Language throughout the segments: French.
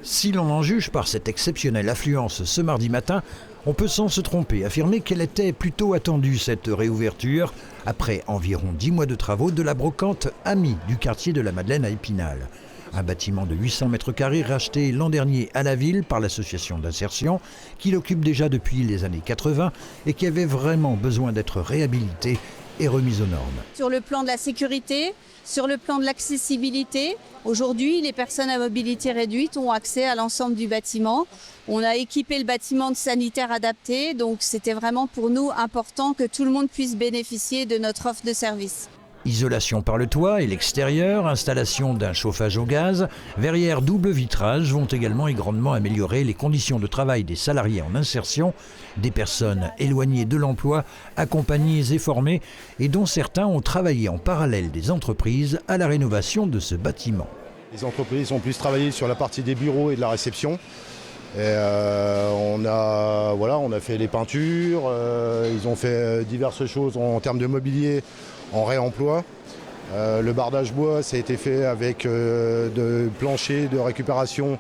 Si l'on en juge par cette exceptionnelle affluence ce mardi matin, on peut sans se tromper affirmer qu'elle était plutôt attendue, cette réouverture, après environ 10 mois de travaux de la brocante Ami du quartier de la Madeleine à Épinal. Un bâtiment de 800 mètres carrés racheté l'an dernier à la ville par l'association d'insertion, qui l'occupe déjà depuis les années 80 et qui avait vraiment besoin d'être réhabilité et remise aux normes. Sur le plan de la sécurité, sur le plan de l'accessibilité, aujourd'hui, les personnes à mobilité réduite ont accès à l'ensemble du bâtiment. On a équipé le bâtiment de sanitaires adaptés, donc c'était vraiment pour nous important que tout le monde puisse bénéficier de notre offre de service. Isolation par le toit et l'extérieur, installation d'un chauffage au gaz, verrières double vitrage vont également et grandement améliorer les conditions de travail des salariés en insertion, des personnes éloignées de l'emploi, accompagnées et formées, et dont certains ont travaillé en parallèle des entreprises à la rénovation de ce bâtiment. Les entreprises ont pu travailler sur la partie des bureaux et de la réception. Et on a fait les peintures, ils ont fait diverses choses en termes de mobilier, en réemploi. Le bardage bois, ça a été fait avec de planchers de récupération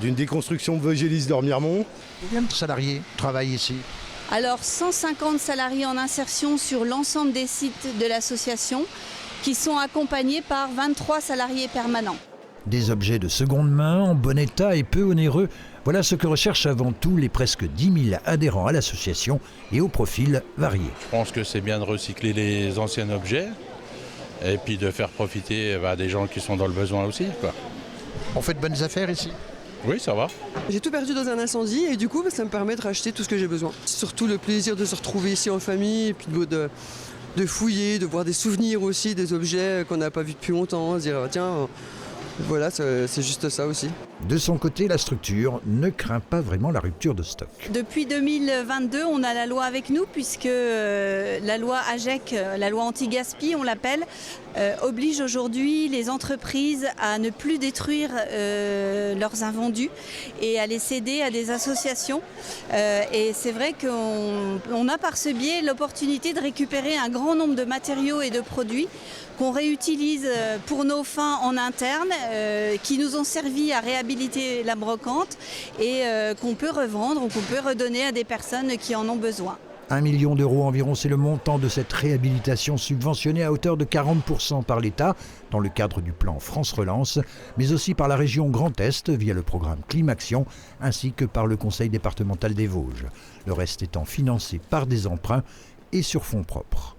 d'une déconstruction de Vogélis d'Ormiremont. Combien de salariés travaillent ici ? Alors 150 salariés en insertion sur l'ensemble des sites de l'association qui sont accompagnés par 23 salariés permanents. Des objets de seconde main, en bon état et peu onéreux, voilà ce que recherchent avant tout les presque 10 000 adhérents à l'association et aux profils variés. Je pense que c'est bien de recycler les anciens objets et puis de faire profiter des gens qui sont dans le besoin aussi, quoi. On fait de bonnes affaires ici ? Oui, ça va. J'ai tout perdu dans un incendie et du coup ça me permet de racheter tout ce que j'ai besoin. Surtout le plaisir de se retrouver ici en famille et puis de fouiller, de voir des souvenirs aussi, des objets qu'on n'a pas vus depuis longtemps, se dire tiens... Voilà, c'est juste ça aussi. De son côté, la structure ne craint pas vraiment la rupture de stock. Depuis 2022, on a la loi avec nous puisque la loi AGEC, la loi anti-gaspi, on l'appelle, oblige aujourd'hui les entreprises à ne plus détruire leurs invendus et à les céder à des associations. Et c'est vrai qu'on a par ce biais l'opportunité de récupérer un grand nombre de matériaux et de produits qu'on réutilise pour nos fins en interne, qui nous ont servi à réhabiliter la brocante et qu'on peut revendre ou qu'on peut redonner à des personnes qui en ont besoin. 1 million d'euros environ, c'est le montant de cette réhabilitation subventionnée à hauteur de 40% par l'État dans le cadre du plan France Relance, mais aussi par la région Grand Est via le programme Climaction ainsi que par le Conseil départemental des Vosges. Le reste étant financé par des emprunts et sur fonds propres.